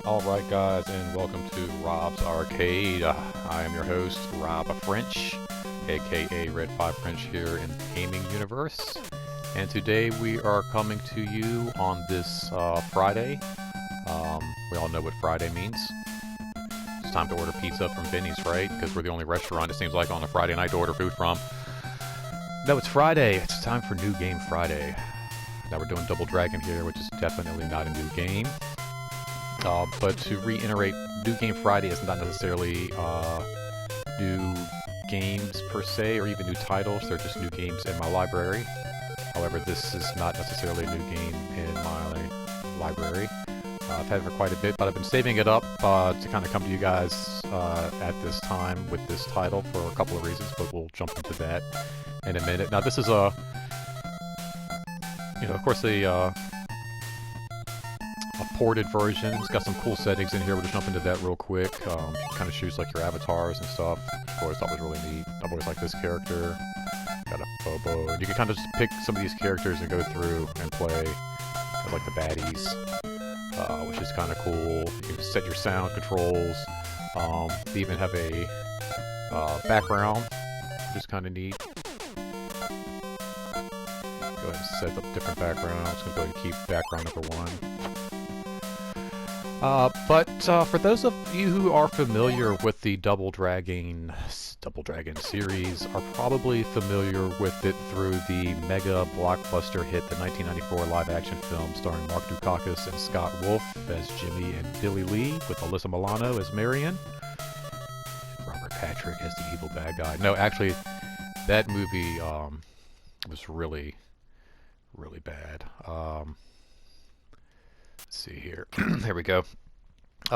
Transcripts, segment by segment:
Alright guys, and welcome to Rob's Arcade. I am your host, Rob French, aka Red 5 French here in the gaming universe. And today we are coming to you on this Friday. We all know what Friday means. It's time to order pizza from Benny's, right? Because we're the only restaurant, it seems like, on a Friday night to order food from. No, it's Friday. It's time for New Game Friday. Now we're doing Double Dragon here, which is definitely not a new game. But to reiterate, New Game Friday is not necessarily new games per se, or even new titles. They're just new games in my library. However, this is not necessarily a new game in my library. I've had it for quite a bit, but I've been saving it up to kind of come to you guys at this time with this title for a couple of reasons, but we'll jump into that in a minute. Now, this is of course, a ported version. It's got some cool settings in here. We'll just jump into that real quick. Kind of choose like your avatars and stuff. Of course, that was really neat. I've always liked this character. Got a Bobo. And you can kind of just pick some of these characters and go through and play as like the baddies, which is kind of cool. You can set your sound controls. They even have a background, which is kind of neat. Go ahead and set up different backgrounds. I'm just going to go ahead and keep background number 1. But for those of you who are familiar with the Double Dragon series, are probably familiar with it through the mega blockbuster hit, the 1994 live-action film starring Mark Dukakis and Scott Wolf as Jimmy and Billy Lee, with Alyssa Milano as Marion, and Robert Patrick as the evil bad guy. No, actually, that movie was really bad. Let's see here. There we go.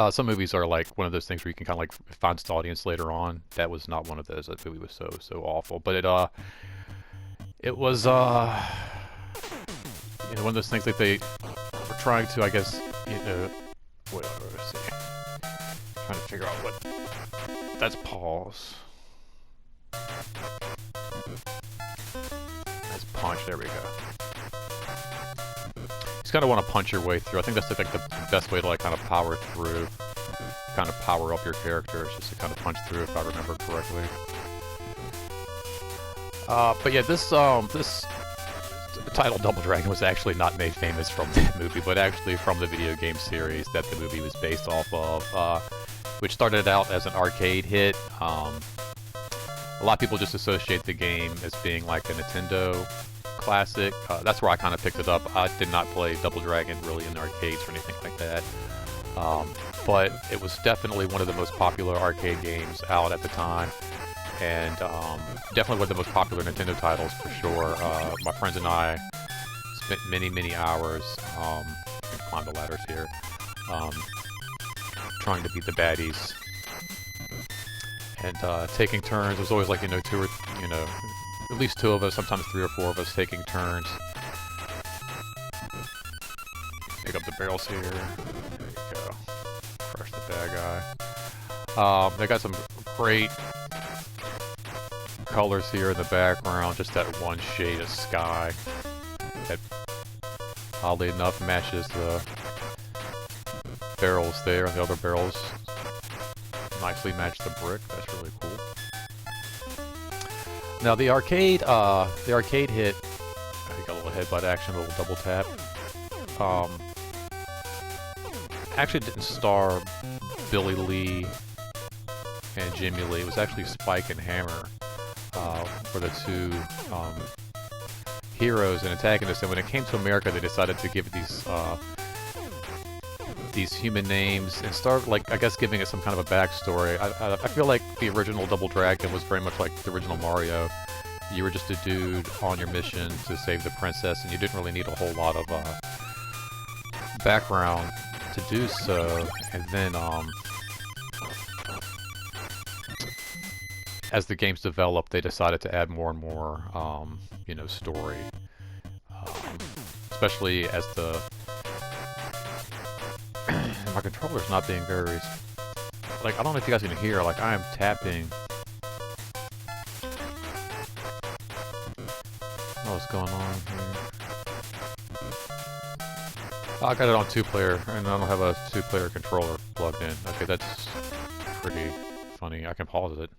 Some movies are like one of those things where you can kind of like find its audience later on. That was not one of those. That movie was so awful. But it was one of those things that they were trying to, I guess, whatever. Let's see. Trying to figure out what. That's pause. That's punch. There we go. You kind of want to punch your way through. I think that's like the best way to like kind of power through, kind of power up your characters, just to kind of punch through, if I remember correctly. But yeah, this title Double Dragon was actually not made famous from that movie, but actually from the video game series that the movie was based off of, which started out as an arcade hit. A lot of people just associate the game as being like a Nintendo classic. That's where I kind of picked it up. I did not play Double Dragon really in arcades or anything like that. But it was definitely one of the most popular arcade games out at the time. And definitely one of the most popular Nintendo titles for sure. My friends and I spent many hours, climb the ladders here, trying to beat the baddies. And taking turns. It was always like, at least 2 of us, sometimes 3 or 4 of us taking turns. Pick up the barrels here. There you go. Crush the bad guy. They got some great colors here in the background. Just that one shade of sky that, oddly enough, matches the barrels there. And the other barrels nicely match the brick. That's really cool. Now the arcade hit, I got a little headbutt action, a little double tap. Actually didn't star Billy Lee and Jimmy Lee. It was actually Spike and Hammer were the 2 heroes and antagonists. And when it came to America, they decided to give these human names and start, like, I guess, giving it some kind of a backstory. I feel like the original Double Dragon was very much like the original Mario. You were just a dude on your mission to save the princess, and you didn't really need a whole lot of background to do so. And then, as the games developed, they decided to add more and more, story. Especially as my controller's not being very... Like, I don't know if you guys can hear, like, I am tapping. What's going on here? I got it on 2-player, and I don't have a 2-player controller. plugged in. Okay, that's pretty funny. I can pause it.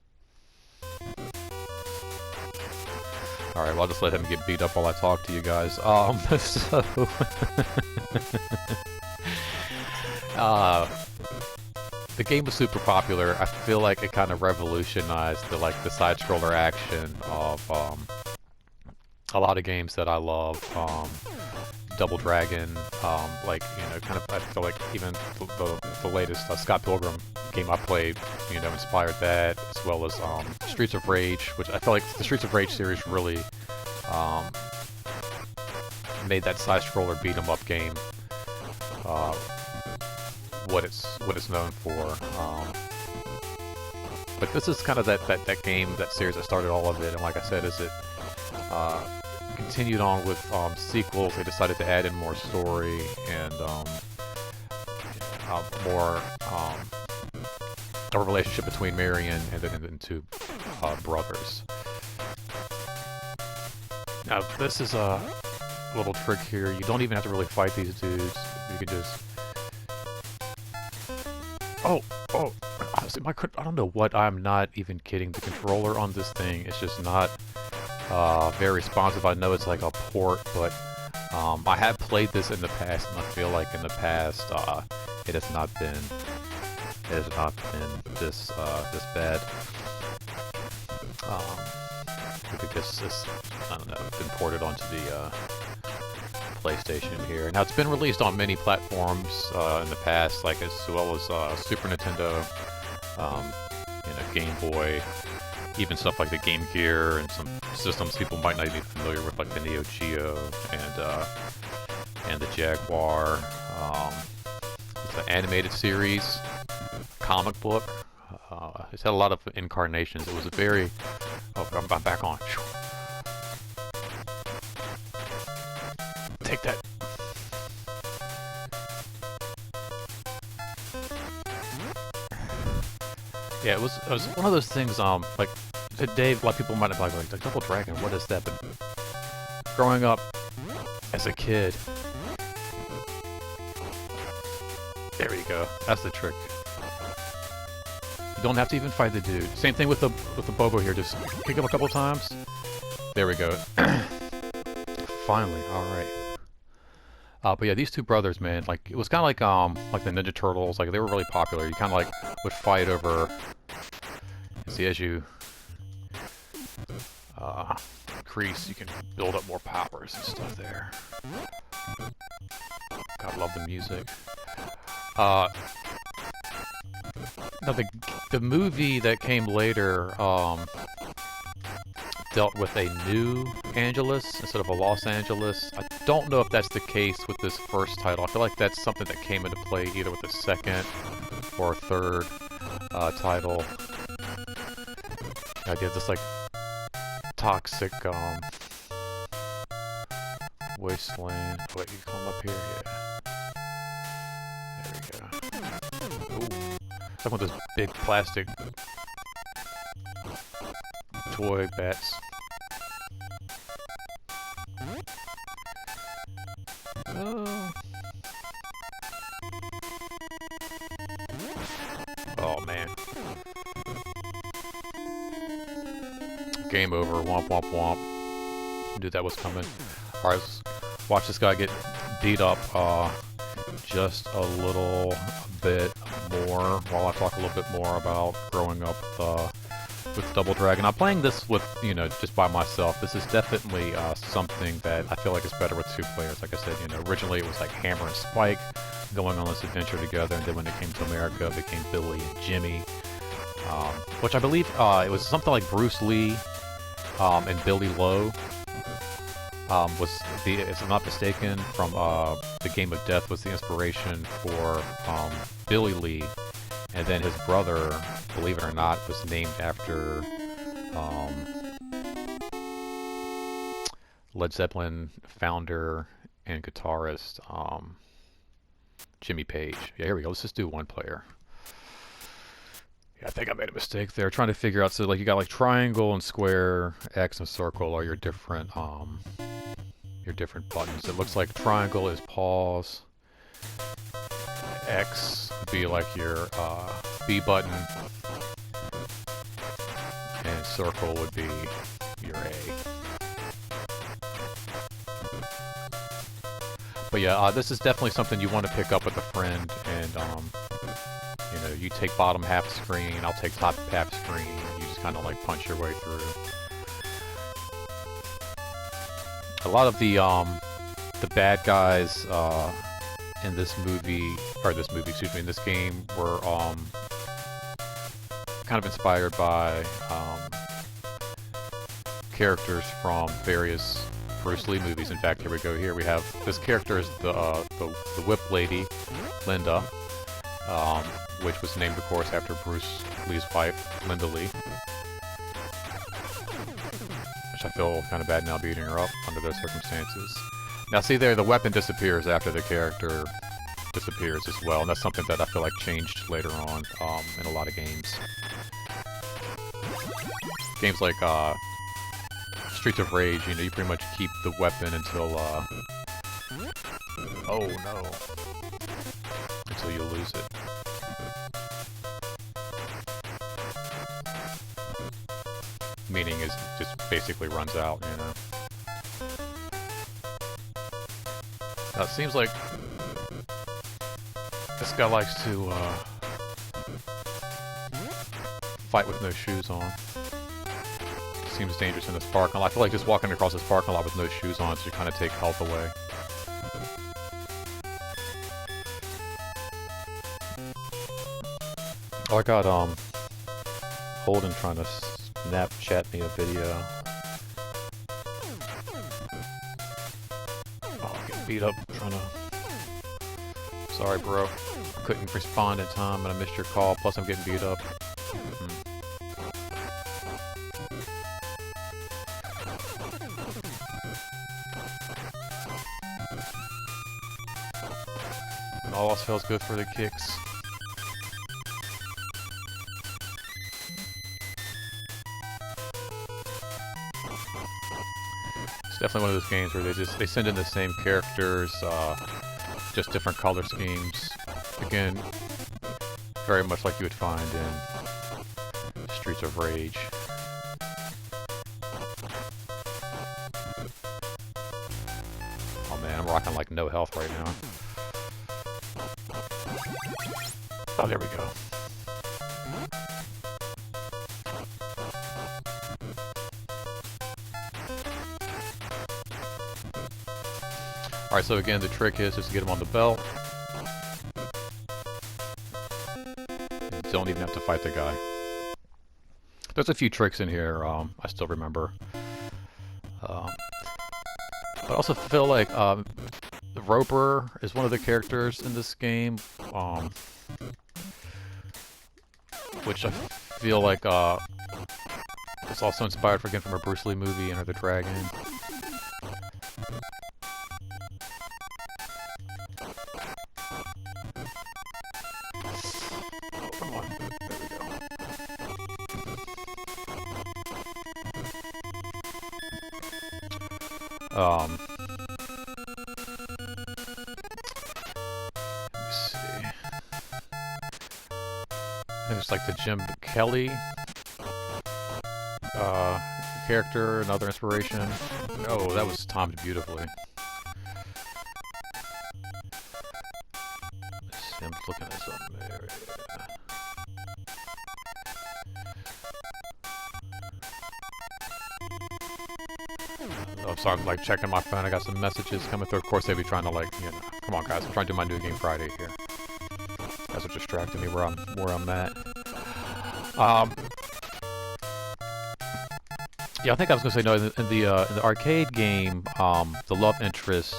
Alright, well, I'll just let him get beat up while I talk to you guys. So... the game was super popular. I feel like it kind of revolutionized the side-scroller action of a lot of games that I love. Double Dragon, like, you know, kind of, I feel like even the latest Scott Pilgrim game I played, you know, inspired that, as well as Streets of Rage, which I feel like the Streets of Rage series really made that side-scroller beat-em-up game what it's known for. But this is kind of that game, that series that started all of it, and like I said, as it continued on with sequels, they decided to add in more story and more a relationship between Marion and then two brothers. Now this is a little trick here. You don't even have to really fight these dudes. You could just see, I don't know what, I'm not even kidding. The controller on this thing is just not very responsive. I know it's like a port, but I have played this in the past, and I feel like in the past it has not been this bad. I think this I don't know, been ported onto the PlayStation here. Now it's been released on many platforms in the past, like as well as Super Nintendo, you know, Game Boy, even stuff like the Game Gear, and some systems people might not be familiar with, like the Neo Geo and the Jaguar. It's an animated series, comic book. It's had a lot of incarnations. It was a very... Oh, I'm back on. Take that. Yeah, it was one of those things, like, today, a lot of people might have been like, Double Dragon, what is that? But growing up as a kid... There you go. That's the trick. You don't have to even fight the dude. Same thing with the Bobo here. Just kick him a couple times. There we go. Finally, alright. But yeah, these two brothers, man, like, it was kind of like the Ninja Turtles. Like, they were really popular. You kind of, like, would fight over... See, as you increase, you can build up more powers and stuff there. God, love the music. Now, the movie that came later dealt with a New Angeles instead of a Los Angeles. I don't know if that's the case with this first title. I feel like that's something that came into play either with the second or third title. I did this, like, toxic wasteland. Wait, you come up here? Yeah. There we go. Ooh. It's like one of those big plastic toy bats. Oh man. Game over. Womp womp womp. Knew that was coming. Alright, let's watch this guy get beat up just a little bit more while I talk a little bit more about growing up with Double Dragon. I'm playing this with, you know, just by myself. This is definitely something that I feel like is better with two players. Like I said, you know, originally it was like Hammer and Spike going on this adventure together, and then when it came to America, it became Billy and Jimmy, which I believe it was something like Bruce Lee and Billy Lowe was the, if I'm not mistaken, from the Game of Death was the inspiration for Billy Lee, and then his brother, believe it or not, was named after Led Zeppelin founder and guitarist Jimmy Page. Yeah, here we go. Let's just do one player. Yeah, I think I made a mistake there. Trying to figure out, so like you got like triangle and square, X and circle are your different buttons. It looks like triangle is pause, X would be like your B button, and circle would be your A. But yeah, this is definitely something you want to pick up with a friend, and you know, you take bottom half screen, I'll take top half screen. You just kind of like punch your way through. A lot of the bad guys in this movie, excuse me, in this game were kind of inspired by characters from various Bruce Lee movies. In fact, here we go. Here we have this character is the Whip Lady, Linda, which was named, of course, after Bruce Lee's wife, Linda Lee. Which I feel kind of bad now beating her up under those circumstances. Now, see there, the weapon disappears after the character disappears as well, and that's something that I feel like changed later on in a lot of games. Games like Streets of Rage, you know, you pretty much keep the weapon until oh no, until you lose it. Meaning is just basically runs out, you know. Now it seems like this guy likes to fight with no shoes on. Seems dangerous in this parking lot. I feel like just walking across this parking lot with no shoes on should kind of take health away. Oh, I got Holden trying to Snapchat me a video. Oh, I'm getting beat up trying to... Sorry, bro. Couldn't respond in time and I missed your call. Plus, I'm getting beat up. All else feels good for the kicks. It's definitely one of those games where they send in the same characters, just different color schemes. Again, very much like you would find in Streets of Rage. Oh man, I'm rocking like no health right now. Oh, there we go. Alright, so again, the trick is just to get him on the belt. You don't even have to fight the guy. There's a few tricks in here I still remember. But I also feel like Roper is one of the characters in this game. Which I feel like it's also inspired again from a Bruce Lee movie, Enter the Dragon. Oh, come on. There we go. Let me see. There's like the Jim Kelly character, another inspiration. Oh, that was timed beautifully. Let's see, I'm looking at something there. Oh, sorry, I'm like checking my phone. I got some messages coming through. Of course, they'd be trying to like, you know, come on guys, I'm trying to do my New Game Friday here. That's what distracted me where I'm at. Yeah, I think I was gonna say no. In the arcade game, the love interest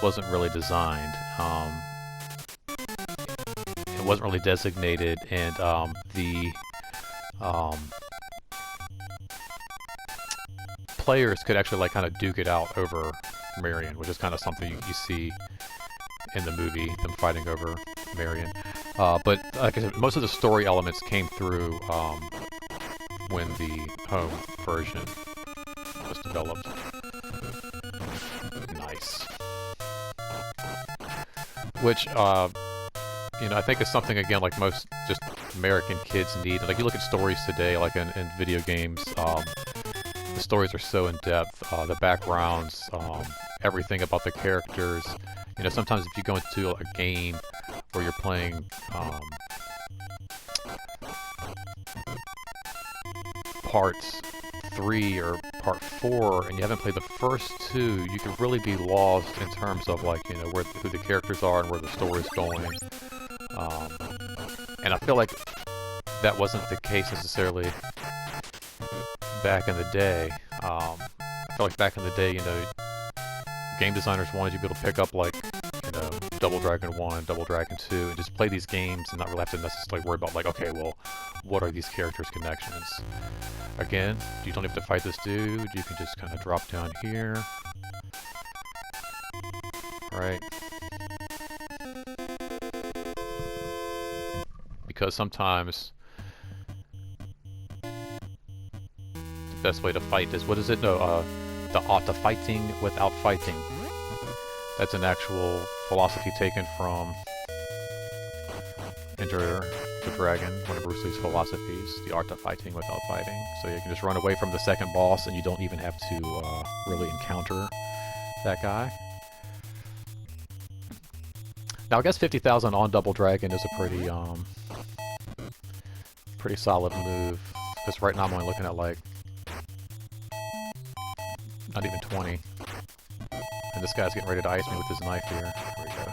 wasn't really designed. It wasn't really designated, and the players could actually like kind of duke it out over Marion, which is kind of something you see in the movie, them fighting over Marion. But like I said, most of the story elements came through when the home version was developed. Nice. Which, you know, I think it's something, again, like most just American kids need. Like, you look at stories today, like in video games, the stories are so in-depth, the backgrounds, everything about the characters. You know, sometimes if you go into a game where you're playing, part 3 or part 4, and you haven't played the first 2, you can really be lost in terms of, like, you know, who the characters are and where the story's going. And I feel like that wasn't the case necessarily back in the day. I feel like back in the day, you know, game designers wanted you to be able to pick up, like, you know, Double Dragon 1, Double Dragon 2, and just play these games and not really have to necessarily worry about, like, okay, well, what are these characters' connections? Again, you don't have to fight this dude, you can just kind of drop down here. Right? Because sometimes the best way to fight is, what is it? No, the fighting without fighting. That's an actual philosophy taken from Enter the Dragon, one of Bruce Lee's philosophies, the art of fighting without fighting. So you can just run away from the second boss and you don't even have to really encounter that guy. Now I guess 50,000 on Double Dragon is a pretty solid move, because right now I'm only looking at, like, not even 20. And this guy's getting ready to ice me with his knife here. Here we go.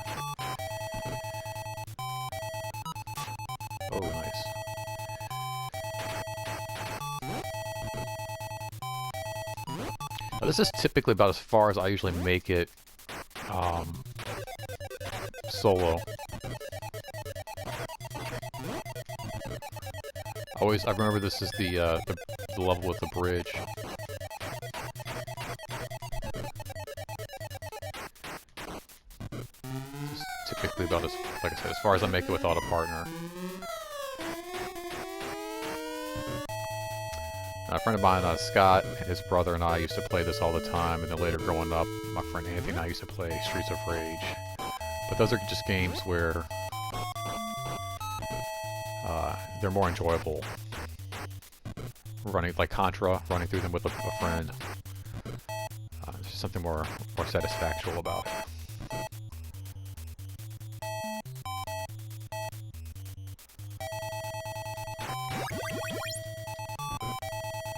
Oh, nice. Now, this is typically about as far as I usually make it solo. I remember this is the level with the bridge. It's typically about as, like I said, as far as I make it without a partner. A friend of mine, Scott, and his brother and I used to play this all the time, and then later growing up, my friend Anthony and I used to play Streets of Rage. But those are just games where they're more enjoyable. Running, like Contra, running through them with a friend. There's just something more satisfactory about it.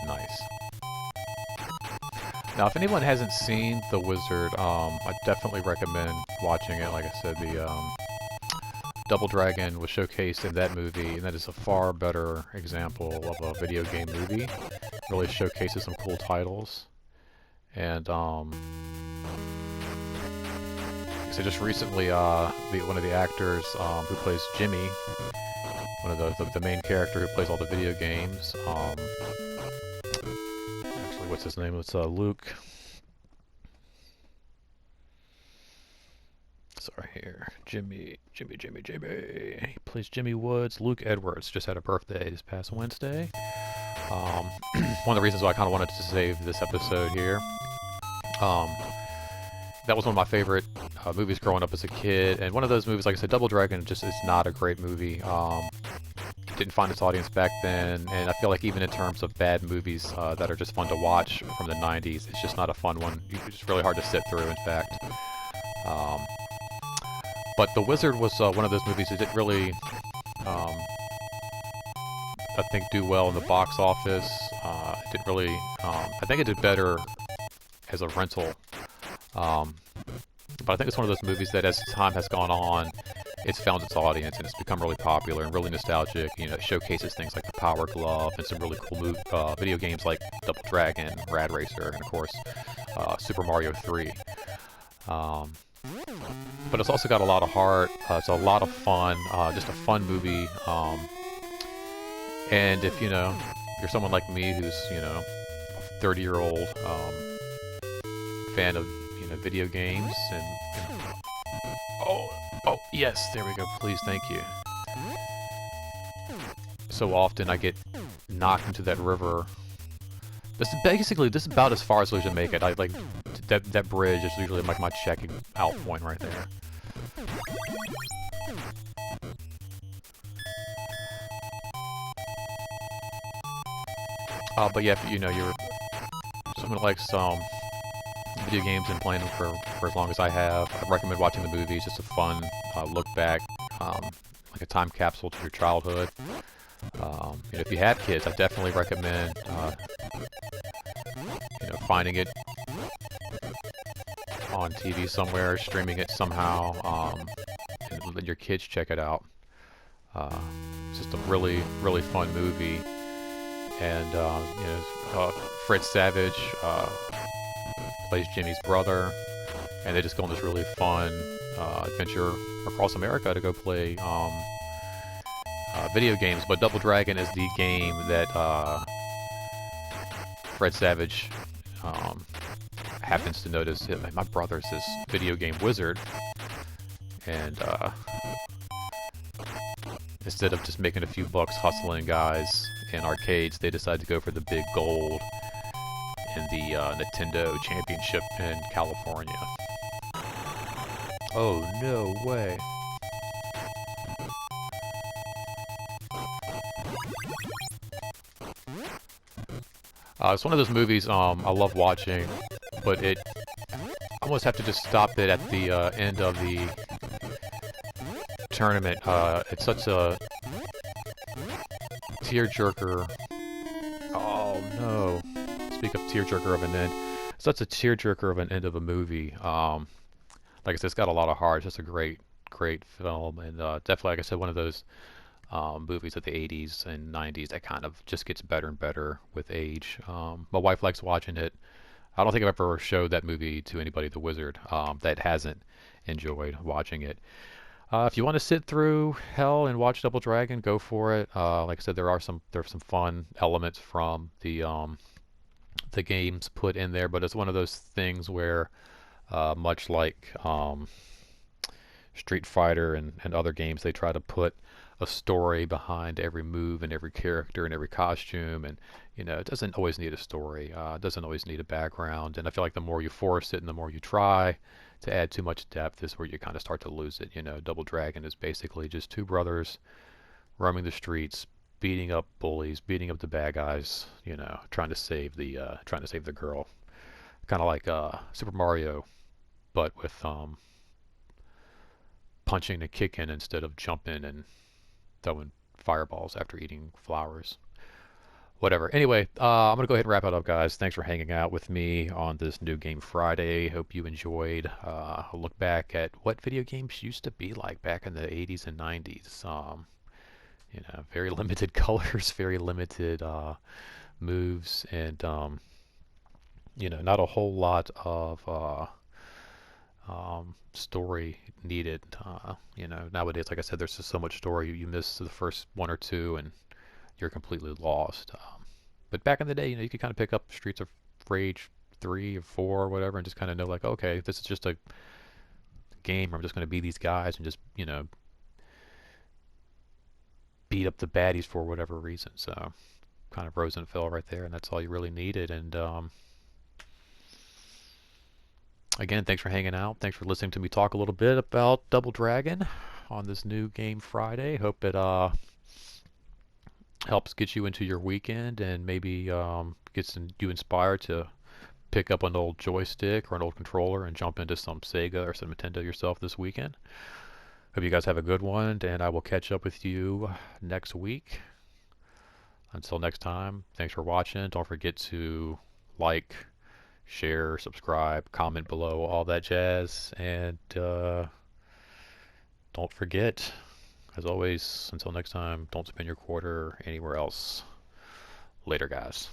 Nice. Now, if anyone hasn't seen The Wizard, I definitely recommend watching it. Like I said, the Double Dragon was showcased in that movie, and that is a far better example of a video game movie. It really showcases some cool titles. And, so just recently, one of the actors who plays Jimmy, one of the main character who plays all the video games, actually, what's his name? It's Luke. Sorry, here. Jimmy. He plays Jimmy Woods. Luke Edwards just had a birthday this past Wednesday. One of the reasons why I kind of wanted to save this episode here. That was one of my favorite movies growing up as a kid. And one of those movies, like I said, Double Dragon just is not a great movie. It didn't find its audience back then. And I feel like even in terms of bad movies that are just fun to watch from the 90s, it's just not a fun one. It's just really hard to sit through, in fact. But The Wizard was one of those movies that didn't really, I think, do well in the box office. It didn't really, I think it did better as a rental. But I think it's one of those movies that as time has gone on, it's found its audience and it's become really popular and really nostalgic. You know, it showcases things like the Power Glove and some really cool video games like Double Dragon, Rad Racer, and of course, Super Mario 3. But it's also got a lot of heart. It's a lot of fun. Just a fun movie. And if, you know, you're someone like me who's, you know, a 30-year-old fan of, you know, video games and oh, yes, there we go. Please, thank you. So often I get knocked into that river. This is about as far as I usually make it. I like that bridge is usually like my checking out point right there. But yeah, if you're someone who likes video games and playing them for as long as I have, I recommend watching the movie. It's just a fun look back, like a time capsule to your childhood. If you have kids, I definitely recommend finding it on TV somewhere, streaming it somehow, and letting your kids check it out. It's just a really, really fun movie. And Fred Savage plays Jimmy's brother, and they just go on this really fun adventure across America to go play video games. But Double Dragon is the game that Fred Savage happens to notice. My brother's this video game wizard, and instead of just making a few bucks hustling guys in arcades, they decide to go for the big gold in the Nintendo Championship in California. Oh, no way. It's one of those movies I love watching, but I almost have to just stop it at the end of the tournament. It's such a tearjerker. Oh no! Speak of tearjerker of an end, such a tearjerker of an end of a movie. Like I said, it's got a lot of heart. It's just a great, great film, and definitely, like I said, one of those movies of the 80s and 90s that kind of just gets better and better with age. My wife likes watching it. I don't think I've ever showed that movie to anybody, The Wizard, that hasn't enjoyed watching it. If you want to sit through hell and watch Double Dragon, go for it. Like I said, there's some fun elements from the games put in there, but it's one of those things where, much like Street Fighter and other games, they try to put a story behind every move and every character and every costume, and it doesn't always need a story. It doesn't always need a background, and I feel like the more you force it and the more you try to add too much depth is where you kind of start to lose it. Double Dragon is basically just two brothers roaming the streets, beating up bullies, beating up the bad guys, trying to save the girl. Kind of like Super Mario, but with punching and kicking instead of jumping and throwing fireballs after eating flowers. Whatever. Anyway, I'm going to go ahead and wrap it up, guys. Thanks for hanging out with me on this New Game Friday. Hope you enjoyed a look back at what video games used to be like back in the 80s and 90s. Very limited colors, very limited moves, and, not a whole lot of story needed. Nowadays, like I said, there's just so much story. You miss the first one or two, and you're completely lost. But back in the day, you could kind of pick up Streets of Rage 3 or 4 or whatever, and just kind of know, like, okay, this is just a game where I'm just going to be these guys and just, beat up the baddies for whatever reason. So, kind of rose and fell right there, and that's all you really needed. And again, thanks for hanging out. Thanks for listening to me talk a little bit about Double Dragon on this New Game Friday. Hope it helps get you into your weekend and maybe gets you inspired to pick up an old joystick or an old controller and jump into some Sega or some Nintendo yourself this weekend. Hope you guys have a good one, and I will catch up with you next week. Until next time, thanks for watching. Don't forget to like, share, subscribe, comment below, all that jazz. And don't forget, as always, until next time, don't spend your quarter anywhere else. Later, guys.